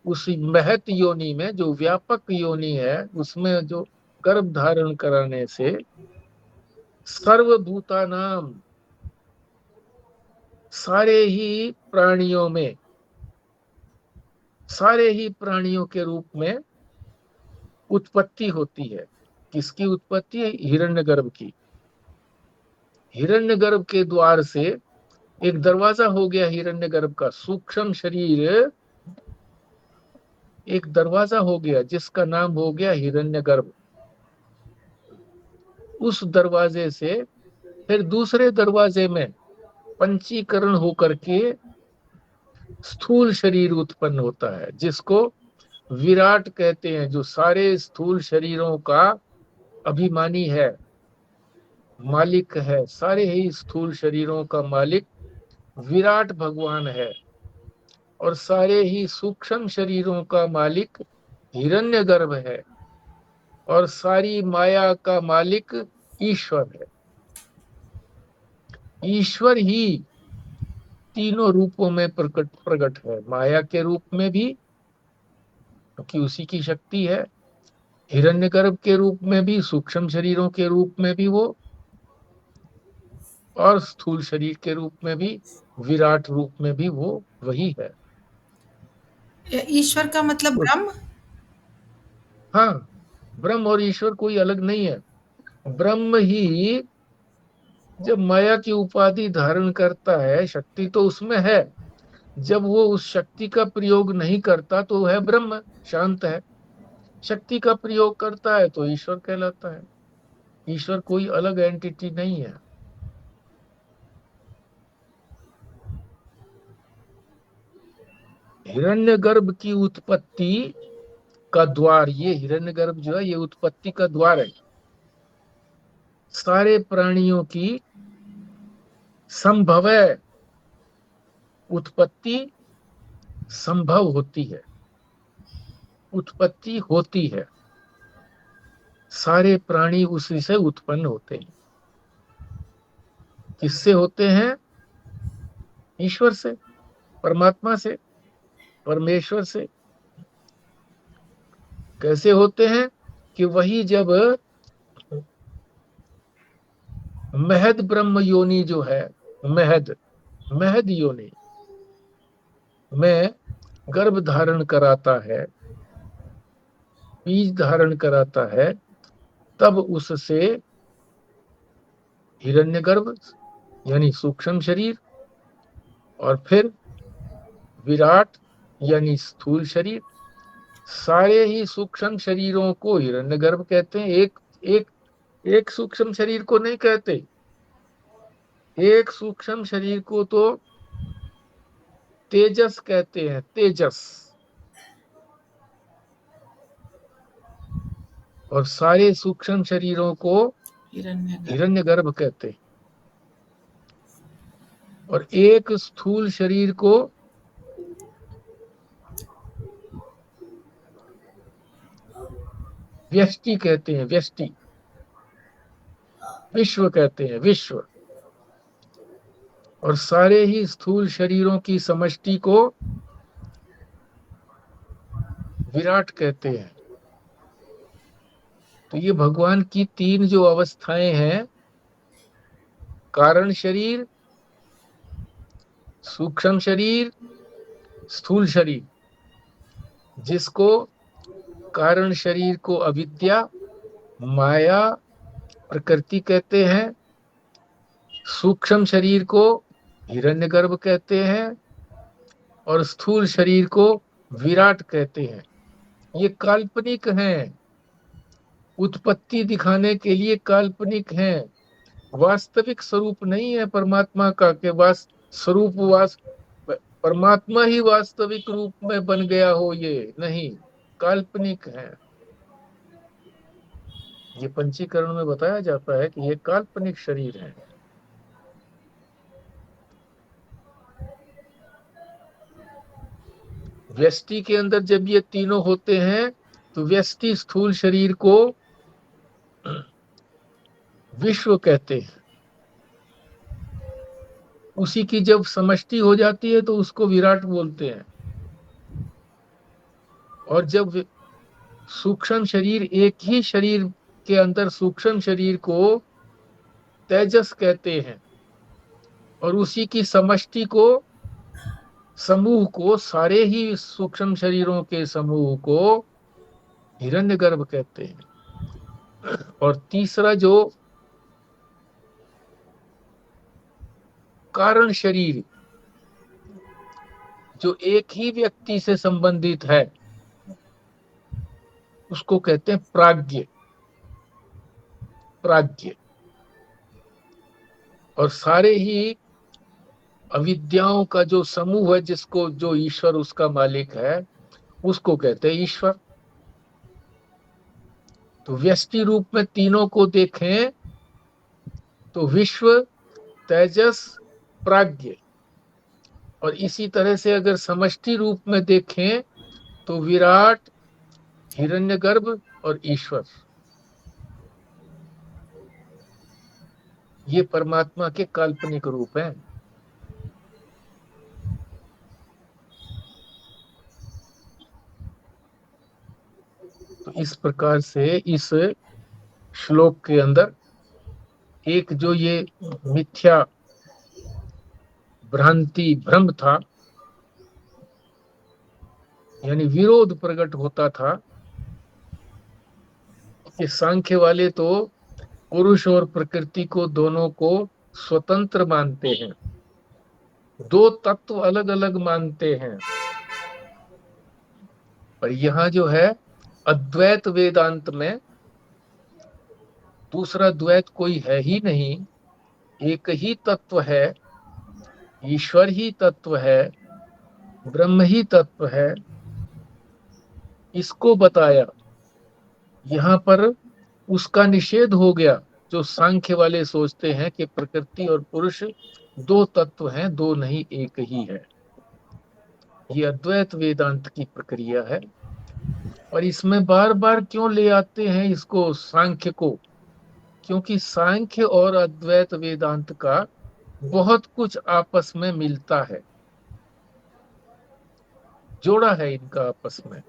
उस महत योनि में, जो व्यापक योनि है, उसमें जो गर्भ धारण कराने से सर्वभूतानाम, सारे ही प्राणियों में, सारे ही प्राणियों के रूप में उत्पत्ति होती है। किसकी उत्पत्ति है? हिरण्यगर्भ की। हिरण्यगर्भ के द्वार से एक दरवाजा हो गया हिरण्यगर्भ का, सूक्ष्म शरीर एक दरवाजा हो गया जिसका नाम हो गया हिरण्यगर्भ। उस दरवाजे से फिर दूसरे दरवाजे में पंचीकरण होकर के स्थूल शरीर उत्पन्न होता है, जिसको विराट कहते हैं, जो सारे स्थूल शरीरों का अभिमानी है, मालिक है। सारे ही स्थूल शरीरों का मालिक विराट भगवान है, और सारे ही सूक्ष्म शरीरों का मालिक हिरण्यगर्भ है, और सारी माया का मालिक ईश्वर है। ईश्वर ही तीनों रूपों में प्रकट है, माया के रूप में भी, क्योंकि उसी की शक्ति है, हिरण्यगर्भ के रूप में भी, सूक्ष्म शरीरों के रूप में भी वो, और स्थूल शरीर के रूप में भी, विराट रूप में भी वो वही है। ईश्वर का मतलब ब्रह्म? हाँ, ब्रह्म और ईश्वर कोई अलग नहीं है। ब्रह्म ही जब माया की उपाधि धारण करता है, शक्ति तो उसमें है, जब वो उस शक्ति का प्रयोग नहीं करता तो है ब्रह्म, शांत है। शक्ति का प्रयोग करता है तो ईश्वर कहलाता है। ईश्वर कोई अलग एंटिटी नहीं है। हिरण्यगर्भ की उत्पत्ति का द्वार, ये हिरण्यगर्भ जो है ये उत्पत्ति का द्वार है। सारे प्राणियों की संभव उत्पत्ति संभव होती है, उत्पत्ति होती है। सारे प्राणी उसी से उत्पन्न होते हैं। किससे होते हैं? ईश्वर से, परमात्मा से, परमेश्वर से। कैसे होते हैं? कि वही जब महद ब्रह्म योनि जो है, महद योनि में गर्भ धारण कराता है, बीज धारण कराता है, तब उससे हिरण्यगर्भ यानी सूक्ष्म शरीर, और फिर विराट यानी स्थूल शरीर, सारे ही सूक्ष्म शरीरों को हिरण्यगर्भ कहते हैं। एक सूक्ष्म शरीर को नहीं कहते। एक सूक्ष्म शरीर को तो तेजस कहते हैं, तेजस। और सारे सूक्ष्म शरीरों को हिरण्यगर्भ कहते हैं। और एक स्थूल शरीर को व्यष्टि कहते हैं, व्यष्टि। विश्व कहते हैं, विश्व। और सारे ही स्थूल शरीरों की समष्टि को विराट कहते हैं। तो ये भगवान की तीन जो अवस्थाएं हैं, कारण शरीर, सूक्ष्म शरीर, स्थूल शरीर, जिसको कारण शरीर को अविद्या, माया, प्रकृति कहते हैं, सूक्ष्म शरीर को हिरण्यगर्भ कहते हैं, और स्थूल शरीर को विराट कहते हैं। ये काल्पनिक हैं, उत्पत्ति दिखाने के लिए काल्पनिक हैं, वास्तविक स्वरूप नहीं है परमात्मा का। के परमात्मा ही वास्तविक रूप में बन गया हो, ये नहीं, काल्पनिक है। ये पंचीकरण में बताया जाता है कि ये काल्पनिक शरीर है। व्यष्टि के अंदर जब ये तीनों होते हैं तो व्यष्टि स्थूल शरीर को विश्व कहते हैं, उसी की जब समष्टि हो जाती है तो उसको विराट बोलते हैं। और जब सूक्ष्म शरीर, एक ही शरीर के अंदर सूक्ष्म शरीर को तेजस कहते हैं, और उसी की समष्टि को, समूह को, सारे ही सूक्ष्म शरीरों के समूह को हिरण्यगर्भ कहते हैं। और तीसरा जो कारण शरीर, जो एक ही व्यक्ति से संबंधित है, उसको कहते हैं प्राज्ञ। प्राज्ञ। और सारे ही अविद्याओं का जो समूह है, जिसको, जो ईश्वर उसका मालिक है, उसको कहते हैं ईश्वर। तो व्यष्टि रूप में तीनों को देखें तो विश्व, तेजस, प्राज्ञ। और इसी तरह से अगर समष्टि रूप में देखें तो विराट, हिरण्यगर्भ और ईश्वर। ये परमात्मा के काल्पनिक रूप हैं। तो इस प्रकार से इस श्लोक के अंदर एक जो ये मिथ्या भ्रांति, भ्रम था, यानी विरोध प्रकट होता था कि सांख्य वाले तो पुरुष और प्रकृति को, दोनों को स्वतंत्र मानते हैं, दो तत्व अलग अलग मानते हैं। पर यहां जो है अद्वैत वेदांत में दूसरा द्वैत कोई है ही नहीं, एक ही तत्व है, ईश्वर ही तत्व है, ब्रह्म ही तत्व है, इसको बताया। यहाँ पर उसका निषेध हो गया, जो सांख्य वाले सोचते हैं कि प्रकृति और पुरुष दो तत्व हैं, दो नहीं एक ही है। ये अद्वैत वेदांत की प्रक्रिया है। और इसमें बार बार क्यों ले आते हैं इसको, सांख्य को? क्योंकि सांख्य और अद्वैत वेदांत का बहुत कुछ आपस में मिलता है, जोड़ा है इनका आपस में।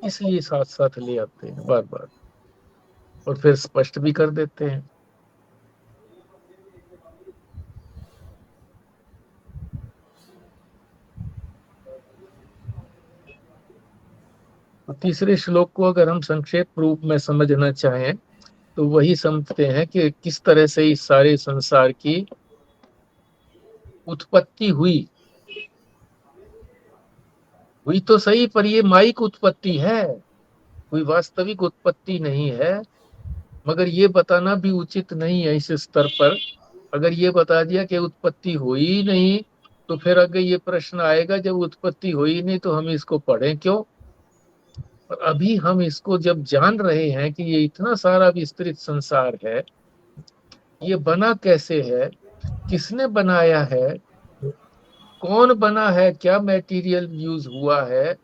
इसलिए साथ साथ ले आते हैं बार बार, और फिर स्पष्ट भी कर देते हैं। तो तीसरे श्लोक को अगर हम संक्षेप रूप में समझना चाहें तो वही समझते हैं कि किस तरह से इस सारे संसार की उत्पत्ति हुई तो सही, पर ये माइक उत्पत्ति है, कोई वास्तविक उत्पत्ति नहीं है। मगर ये बताना भी उचित नहीं है इस स्तर पर। अगर ये बता दिया कि उत्पत्ति हुई ही नहीं, तो फिर अगर ये प्रश्न आएगा, जब उत्पत्ति हुई नहीं तो हम इसको पढ़ें क्यों? और अभी हम इसको जब जान रहे हैं कि ये इतना सारा विस्तृत संसार है, ये बना कैसे है, किसने बनाया है, कौन बना है, क्या मटेरियल यूज हुआ है,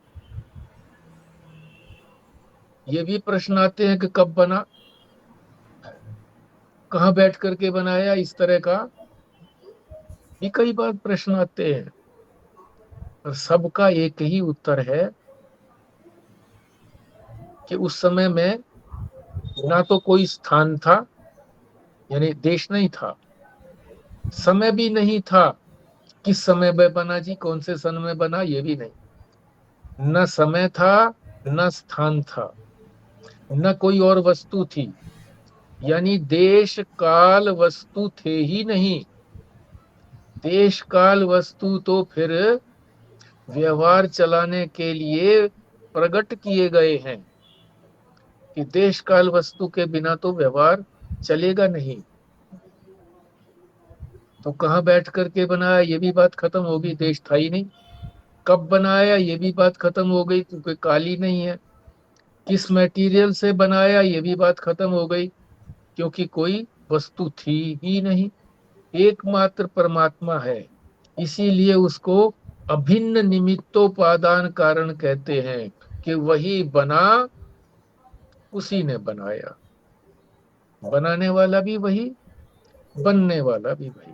ये भी प्रश्न आते हैं कि कब बना, कहाँ बैठ करके बनाया, इस तरह का भी कई बार प्रश्न आते हैं। और सबका एक ही उत्तर है कि उस समय में ना तो कोई स्थान था, यानी देश नहीं था, समय भी नहीं था, किस समय में बना जी, कौन से सन में बना, ये भी नहीं। न समय था, न स्थान था, न कोई और वस्तु थी, यानी देश काल वस्तु थे ही नहीं। देश काल वस्तु तो फिर व्यवहार चलाने के लिए प्रकट किए गए हैं, कि देश काल वस्तु के बिना तो व्यवहार चलेगा नहीं। तो कहाँ बैठ करके बनाया, ये भी बात खत्म होगी, देश था ही नहीं। कब बनाया, ये भी बात खत्म हो गई, क्योंकि काल ही नहीं है। किस मटेरियल से बनाया, ये भी बात खत्म हो गई, क्योंकि कोई वस्तु थी ही नहीं। एकमात्र परमात्मा है, इसीलिए उसको अभिन्न निमित्तोपादान कारण कहते हैं, कि वही बना, उसी ने बनाया। बनाने वाला भी वही, बनने वाला भी वही।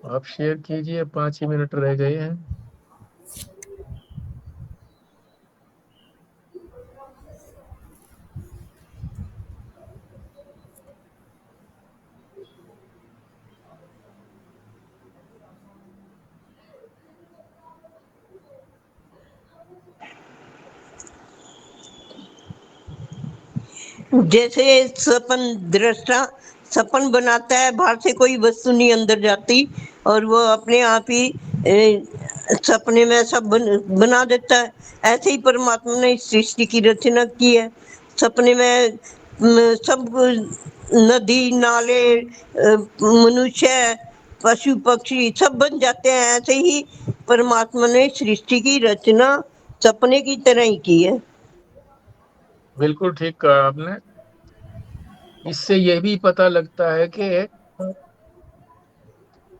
आप शेयर कीजिए, 5 ही मिनट रह गए हैं। जैसे सपन दृष्टा सपन बनाता है, बाहर से कोई वस्तु नहीं अंदर जाती और वो अपने आप ही सपने में सब बना देता है। ऐसे ही परमात्मा ने इस सृष्टि की रचना की है। सपने में सब नदी नाले मनुष्य पशु पक्षी सब बन जाते हैं। ऐसे ही परमात्मा ने सृष्टि की रचना सपने की तरह ही की है। बिल्कुल ठीक कहा आपने। इससे यह भी पता लगता है कि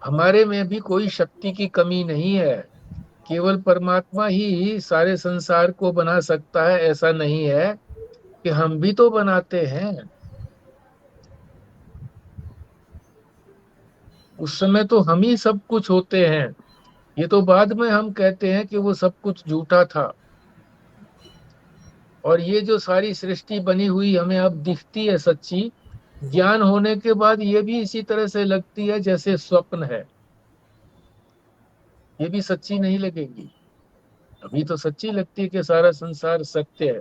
हमारे में भी कोई शक्ति की कमी नहीं है। केवल परमात्मा ही सारे संसार को बना सकता है, ऐसा नहीं है कि हम भी तो बनाते हैं। उस समय तो हम ही सब कुछ होते हैं। ये तो बाद में हम कहते हैं कि वो सब कुछ झूठा था। और ये जो सारी सृष्टि बनी हुई हमें अब दिखती है सच्ची, ज्ञान होने के बाद ये भी इसी तरह से लगती है जैसे स्वप्न है। ये भी सच्ची नहीं लगेगी। अभी तो सच्ची लगती है कि सारा संसार सत्य है।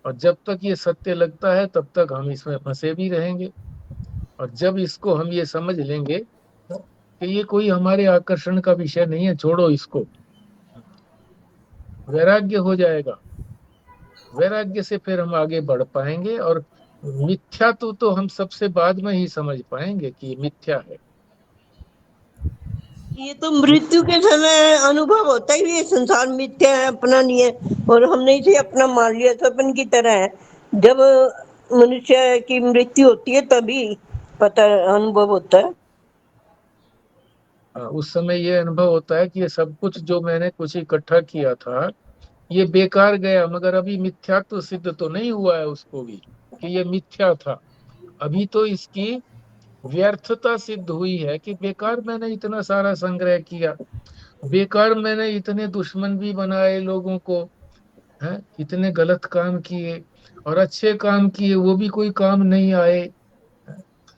और जब तक ये सत्य लगता है तब तक हम इसमें फंसे भी रहेंगे। और जब इसको हम ये समझ लेंगे कि ये कोई हमारे आकर्षण का विषय नहीं है, छोड़ो इसको, वैराग्य हो जाएगा। वैराग्य से फिर हम आगे बढ़ पाएंगे और मिथ्या तो हम सबसे बाद में ही समझ पाएंगे कि ये मिथ्या है। ये तो मृत्यु के समय अनुभव होता ही ये संसार मिथ्या है, अपना नहीं है और हमने इसे अपना मान लिया, सपन की तरह है। जब मनुष्य की मृत्यु होती है तभी पता अनुभव होता है। उस समय ये अनुभव होता है कि ये सब कुछ जो मैंने कुछ इकट्ठा किया था ये बेकार गया, मगर अभी मिथ्या तो सिद्ध तो नहीं हुआ है उसको भी कि ये मिथ्या था। अभी तो इसकी व्यर्थता सिद्ध हुई है कि बेकार मैंने इतना सारा संग्रह किया, बेकार मैंने इतने दुश्मन भी बनाए लोगों को, हैं, इतने गलत काम किए और अच्छे काम किए वो भी कोई काम नहीं आए।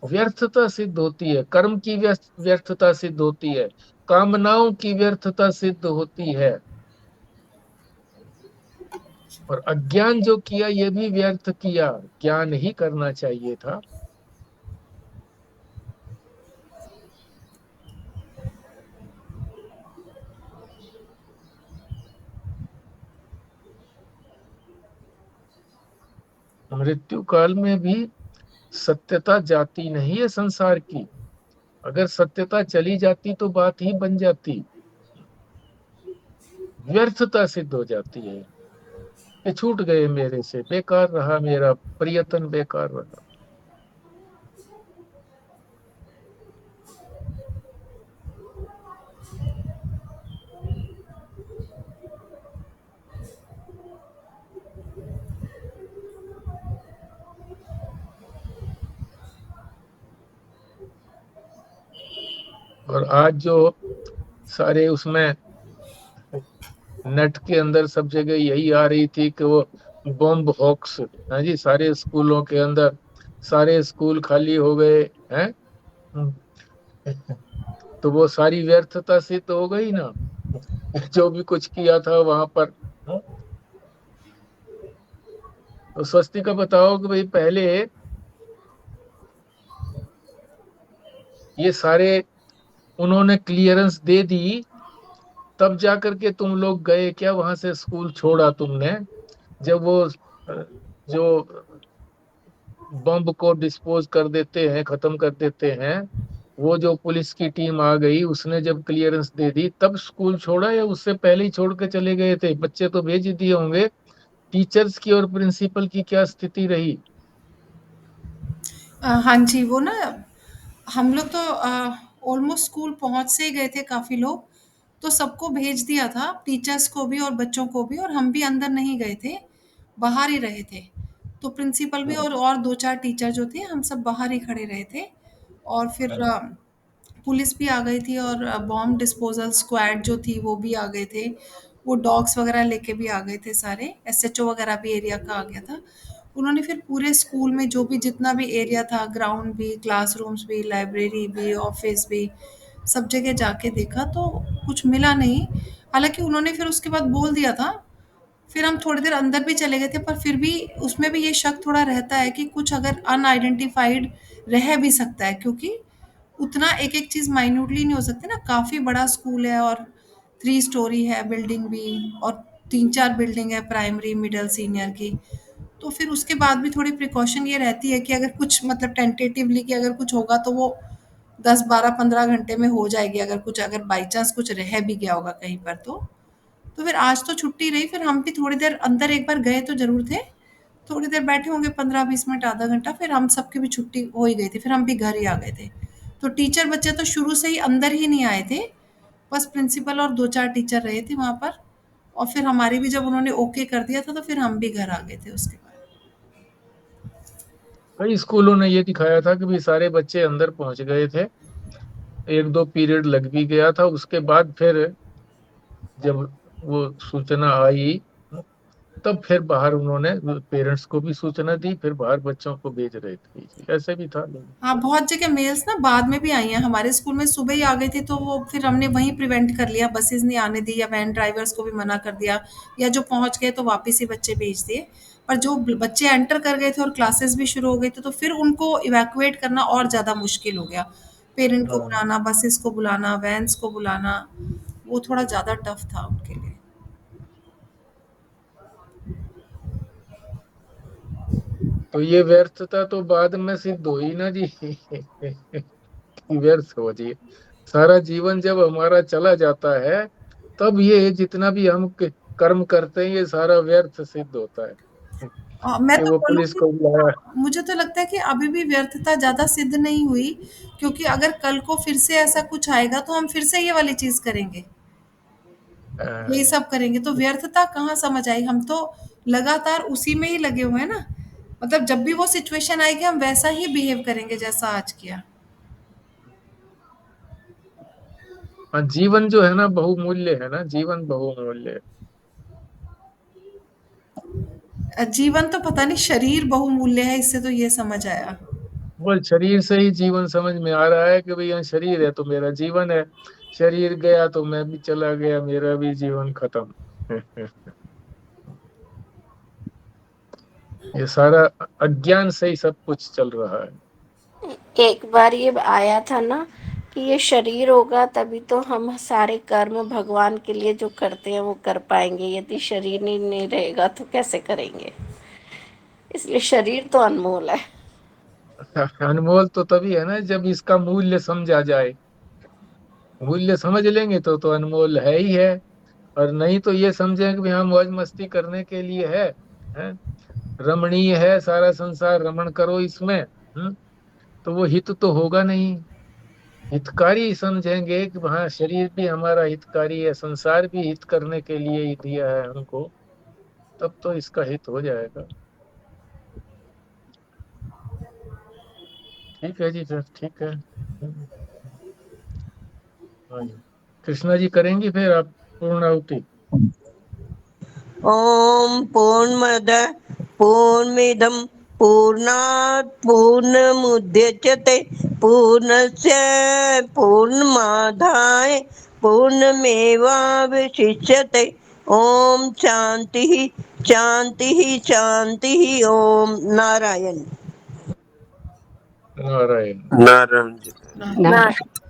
व्यर्थता सिद्ध होती है, कर्म की व्यर्थता सिद्ध होती है, कामनाओं की व्यर्थता सिद्ध होती है। और अज्ञान जो किया ये भी व्यर्थ किया, ज्ञान ही करना चाहिए था। मृत्यु काल में भी सत्यता जाती नहीं है संसार की। अगर सत्यता चली जाती तो बात ही बन जाती, व्यर्थता सिद्ध हो जाती है कि छूट गए मेरे से, बेकार रहा मेरा प्रयत्न, बेकार रहा। और आज जो सारे उसमें नेट के अंदर सब जगह यही आ रही थी कि वो बॉम्ब हॉक्स, हाँ जी, सारे स्कूलों के अंदर सारे स्कूल खाली हो गए हैं। तो वो सारी व्यर्थता सिद्ध हो गई ना, जो भी कुछ किया था वहां पर। तो स्वस्ति का बताओ कि भाई पहले ये सारे उन्होंने क्लियरेंस दे दी, तब जाकर के तुम लोग गए क्या वहां से, स्कूल छोड़ा तुमने? जब वो जो बम को डिस्पोज कर देते हैं, खत्म कर देते हैं, वो जो पुलिस की टीम आ गई उसने जब क्लियरेंस दे दी तब स्कूल छोड़ा या उससे पहले ही छोड़ के चले गए थे? बच्चे तो भेज दिए होंगे। टीचर्स की और प्रिंसिपल की क्या स्थिति रही? हाँ जी, वो ना हम लोग तो ऑलमोस्ट स्कूल पहुँच से ही गए थे काफ़ी लोग। तो सबको भेज दिया था, टीचर्स को भी और बच्चों को भी, और हम भी अंदर नहीं गए थे, बाहर ही रहे थे। तो प्रिंसिपल भी और 2-4 टीचर जो थे, हम सब बाहर ही खड़े रहे थे। और फिर पुलिस भी आ गई थी और बॉम्ब डिस्पोजल स्क्वाड जो थी वो भी आ गए थे। वो डॉग्स वगैरह लेके भी आ गए थे सारे, एसएचओ वगैरह भी एरिया का आ गया था। उन्होंने फिर पूरे स्कूल में जो भी जितना भी एरिया था, ग्राउंड भी, क्लासरूम्स भी, लाइब्रेरी भी, ऑफिस भी, सब जगह जाके देखा तो कुछ मिला नहीं। हालाँकि उन्होंने फिर उसके बाद बोल दिया था। फिर हम थोड़ी देर अंदर भी चले गए थे, पर फिर भी उसमें भी ये शक थोड़ा रहता है कि कुछ अगर अनआइडेंटिफाइड रह भी सकता है, क्योंकि उतना एक-एक चीज़ माइन्यूटली नहीं हो सकती ना, काफ़ी बड़ा स्कूल है और 3 स्टोरी है बिल्डिंग भी, और 3-4 बिल्डिंग है प्राइमरी, मिडल, सीनियर की। तो फिर उसके बाद भी थोड़ी प्रिकॉशन ये रहती है कि अगर कुछ मतलब टेंटेटिवली कि अगर कुछ होगा तो वो 10, 12, 15 घंटे में हो जाएगी, अगर कुछ अगर बाई चांस कुछ रह भी गया होगा कहीं पर तो। तो फिर आज तो छुट्टी रही, फिर हम भी थोड़ी देर अंदर एक बार गए तो ज़रूर थे। थोड़ी देर बैठे होंगे 15-20 मिनट, आधा घंटा, फिर हम सबकी भी छुट्टी हो ही गई थी, फिर हम भी घर ही आ गए थे। तो टीचर बच्चे तो शुरू से ही अंदर ही नहीं आए थे, बस प्रिंसिपल और 2-4 टीचर रहे थे वहाँ पर। और फिर हमारी भी जब उन्होंने ओके कर दिया था तो फिर हम भी घर आ गए थे उसके बाद। कई स्कूलों ने ये दिखाया था कि भी सारे बच्चे अंदर पहुंच गए थे, 1-2 पीरियड लग भी गया था, उसके बाद फिर जब वो सूचना आई तब फिर बाहर उन्होंने पेरेंट्स को भी सूचना दी, फिर बाहर बच्चों को भेज रहे थे। ऐसे भी था लोग। हाँ, बहुत जगह मेल्स ना बाद में भी आई हैं। हमारे स्कूल में सुबह ही आ गई थी, तो वो फिर हमने वहीं प्रिवेंट कर लिया, बसेज़ नहीं आने दी या वैन ड्राइवर्स को भी मना कर दिया, या जो पहुँच गए तो वापस ही बच्चे भेज दिए। पर जो बच्चे एंटर कर गए थे और क्लासेस भी शुरू हो गई थी, तो फिर उनको इवैक्यूएट करना और ज़्यादा मुश्किल हो गया। पेरेंट को हाँ, बुलाना, बसेस को बुलाना, वैन्स को बुलाना, वो थोड़ा ज़्यादा टफ था उनके लिए। तो ये व्यर्थता तो बाद में सिद्ध हुई ना जी। व्यर्थ हो जी, सारा जीवन जब हमारा चला जाता है तब ये जितना भी हम कर्म करते हैं ये सारा व्यर्थ सिद्ध होता है। मैं कि तो वो पुलिस बोलूँगी, को बुलाया। मुझे तो लगता है कि अभी भी व्यर्थता ज़्यादा सिद्ध नहीं हुई, क्योंकि अगर कल को फिर से ऐसा कुछ आएगा तो हम फिर से ये वाली चीज़ करेंगे, यही सब करेंगे, तो व्यर्थता कहाँ समझ आई? हम तो लगातार उसी में ही लगे हुए हैं ना। मतलब जब भी वो सिचुएशन आएगी हम वैसा ही बिहेव करेंगे जैसा आज किया। हाँ, जीवन जो है ना बहुमूल्य है ना, जीवन बहुमूल्य है। जीवन तो पता नहीं, शरीर बहुमूल्य है, इससे तो ये समझ आया। वो शरीर से ही जीवन समझ में आ रहा है कि भाई यहाँ शरीर है तो मेरा जीवन है, शरीर गया तो मैं भी चला गया, मेरा भी जीवन खत्म। ये सारा अज्ञान से ही सब कुछ चल रहा है। एक बार ये आया था ना कि ये शरीर होगा तभी तो हम सारे कर्म भगवान के लिए जो करते हैं वो कर पाएंगे, यदि शरीर नहीं रहेगा तो कैसे करेंगे। इसलिए शरीर तो अनमोल है। अनमोल तो तभी है ना जब इसका मूल्य समझा जाए। मूल्य समझ लेंगे तो अनमोल है ही है। और नहीं तो ये समझें कि भाई हम मौज मस्ती करने के लिए है? रमणीय है सारा संसार, रमण करो इसमें। तो वो हित तो होगा नहीं। हितकारी समझेंगे कि हाँ शरीर भी हमारा हितकारी है, संसार भी हित करने के लिए ही दिया है हमको, तब तो इसका हित हो जाएगा। ठीक है जी, फिर ठीक है। हाँ जी। कृष्णा जी करेंगी फिर आप पूर्णाहुति। ॐ पूर्णमदः पूर्णमिदं पूर्णात् पूर्णमुदच्यते पूर्णस्य पूर्णमादाय पूर्णमेवावशिष्यते। ॐ शान्तिः शान्तिः शान्तिः। ॐ नारायण। नारायण। नारायण जी। नारायण। नारायण।